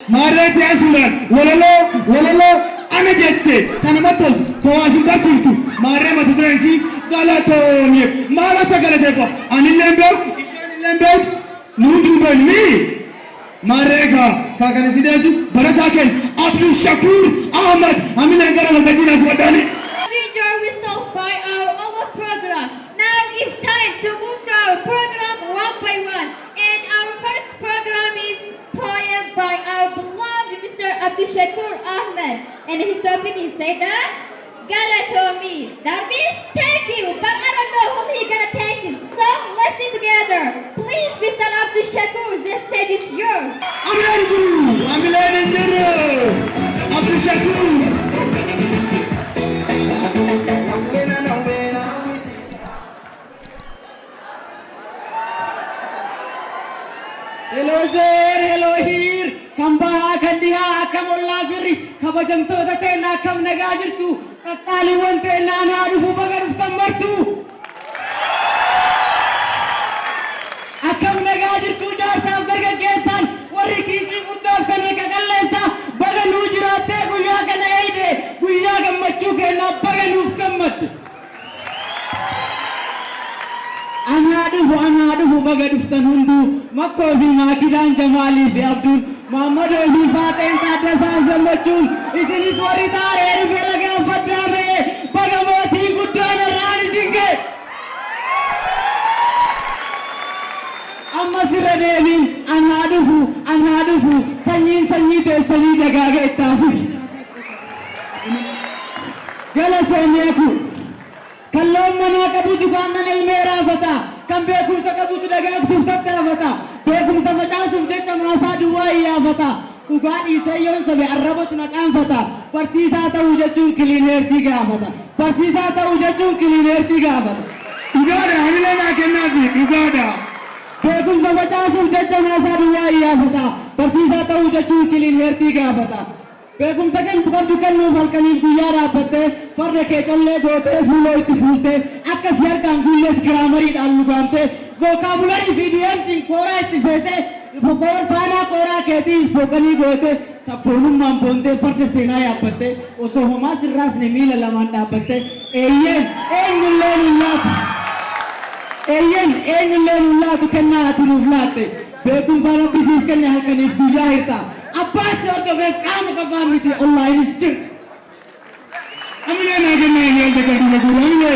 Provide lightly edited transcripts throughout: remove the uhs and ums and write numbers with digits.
Marret yasulan walalo ana jette tanamato kowasin basitu marre matudrensi galatomi malata galateko anilembe ishanlembe nundu mi marrega kagane sidesi barataken Abdul Shakur Ahmad amina ngara mazajina swadani. Enjoy yourself by our other program. Now it's time to move to our program one by one. And our first program is poem by our beloved Mr. Abdul Shakur Ahmed. And his topic is say that Galatomi. That means thank you. But I don't know whom he's gonna thank you. So let's sing together. Please, Mr. Abdul Shakur, the stage is yours. Abdul Shakur. Hello there, hello here. Kamba kandiha kamulla firi kabajamto tate na kam nagajirtu kakali wante na hadufu bagaruf tamartu akam nagajirtu jarta afdarga kesan wari kisi fudaf kane kakallesa baganu jirate guya kana eide guya gammachu ke na baganuf kammat Anadu bagaduf tanundu makko fi makidan jamali fi Abdul Muhammad fi faten tadasan zamachun isinis waritare erfe laga fadame bagamati guddana rani singe amma sirademin anadufu sanyi te sanyi daga ga itafu galatomeku kallon mana kabutu kanna elmera fata kam bekum sakabutu daga suftatta fata bekum samacasuf jecha masa duwai ya fata ugadi sayon sabe arrabat na kan fata partisa ta ujachun cleaner tiga fata partisa ta ujachun cleaner tiga fata ugada hamile na kenna bi ugada bekum samacasuf jecha masa duwai ya fata partisa ta ujachun cleaner tiga fata bekum sakan bukan no falkanil guyara batte farde ke challe gote fulo itfulte akas yar kangules grammari dalugante vocabulary videos in kora itfete vocabulary fana kora keti spokani gote sabonum mambonde farde sena ya batte oso homa sirras ne mila lamanda batte eyen engulenullat kenna atinuflatte bekum sana bisif kenna halkanif guyahirta Abbas or the web kam ka family Allah is chik amile na kenna yelde kadula amile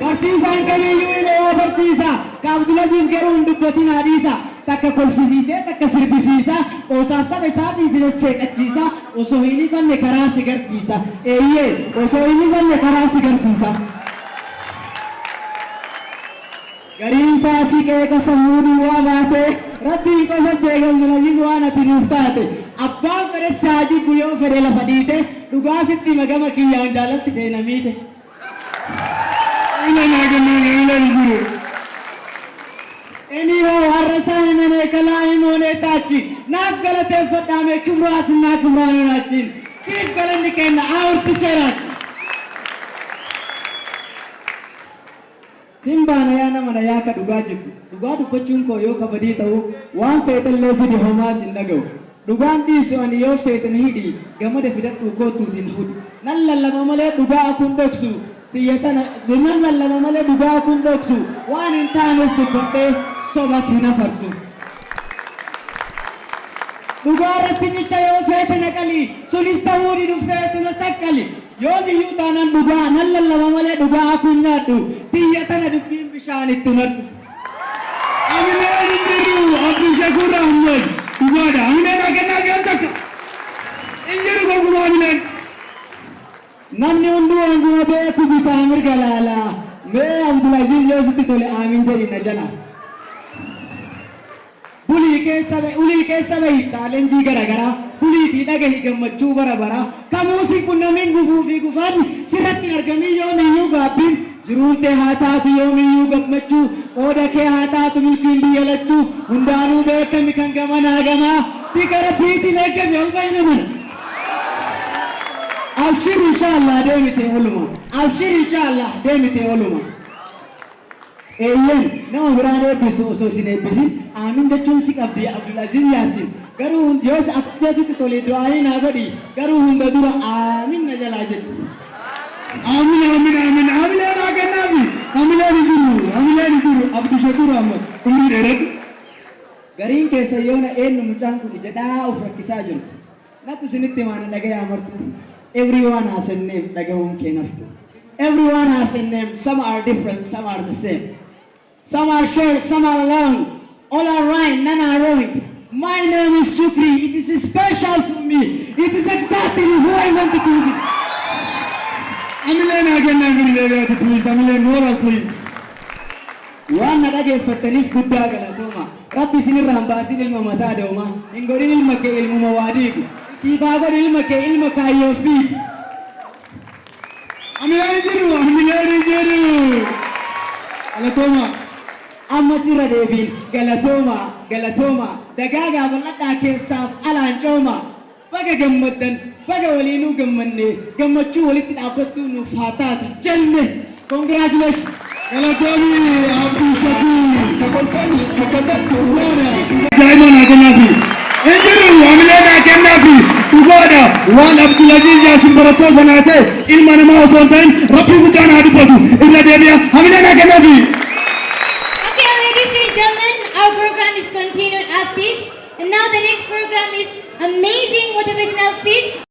Partisa kane yuile partisa ka Abdul Aziz garu undubatin hadisa takka kolfizise takka sirbisisa qosafta besati se kachisa osohini fanne kara sigartisa eye osohini fanne kara sigartisa Garin fasi ke kasamudi wa bate Rabbi ko madde Abdul Aziz wa natinuftate abba fere saji buyo fere la fadite duga sitti magama ki yan jalatti de namite ina na kenna ila zuru anyhow arrasan mene kalai mone tachi naf galate fadame kubrat na kubranu nachin sif galan kenna aur ticherach Simba na yana mana yaka duga dubachun ko yo kabadi tau wan fetal le fidi homas indagaw dugan di so ani yo fetan hidi gamade fidat ko tutin hud nallalla mamale duga akundoksu tiyatana nallalla mamale duga akundoksu wan intanes dubbe sobasina farsu duga ratini chayo fetan kali sulista hudi du fetan sakali Yomi yutanan duga nallalla mamale duga akunnadu tiyatana dubbin bishan ittunad amile indiru Abdul Shakur Ahmed ugada amile na kenna gantak injiru gogu amile namni undu be ku bitamir galala me Abdul Aziz yositi tole amin jadi najala uli ke sabe talenji gara uli ti daga higammachu bara kamusi kunnamin gufufi gufan sirati argami yomi yugabin jirunte hatatu yomi yugabmachu oda ke hatatu milkin biyalachu undanu bekam kangamana gama tikara biti lekam yolbainaman abshir inshallah demite oluma Eyen, nama berani episode sini episode. Amin jacun si kabdi Abdul Aziz Yasin. garuu yoo ati tole du'aayin haa godhi garuu hunda dura aamin na jalaa jedhu. Amin amin amin amileen haa kennaafi amileen jiru Abduu Shakuur Ahmad umrii dheeradhu. Gariin keessa yoona eenyu mucaan kun jedhaa of rakkisaa jirtu. Natu isinitti maana dhagayaa martu. Everyone has a name dhagahuun kee naftu. Everyone has a name. Some are different, some are the same. Some are short, some are long. All are right, none are wrong. My name is Shukri. It is special to me. It is exactly who I wanted to be. Amileen haa kennaafi deebi'aati please amileen moral please. Waan na dhageeffattaniif guddaa galatooma. Rabbi isinirraan baasin ilma mataa dooma. Hin godhin ilma kee ilmuma waa diigu. Siifaa godhi ilma kee ilma kaayyoo fiigu. Amileen jiru. Galatooma. Amma sirra deebiin galatooma dagaagaa bal'adhaa keessaaf alaan cooma. Baga gammaddan baga waliinuu gammanne gammachuu walitti dhaabbattuu nuuf haa taatu jenne. Congratulations. Galatoomi Abduu Shakuur. Daa'iman haa kennaafi. Hin jiru amileen haa kennaafi. Dhugaadha waan Abdulaziz Yaasin barattoota naa ta'e ilma namaa osoo hin ta'in rabbii guddaan haa dubbatu. Irra deebi'a amileen haa kennaafi. Okay, ladies and gentlemen, our program is continued as this. And now the next program is amazing motivational speech.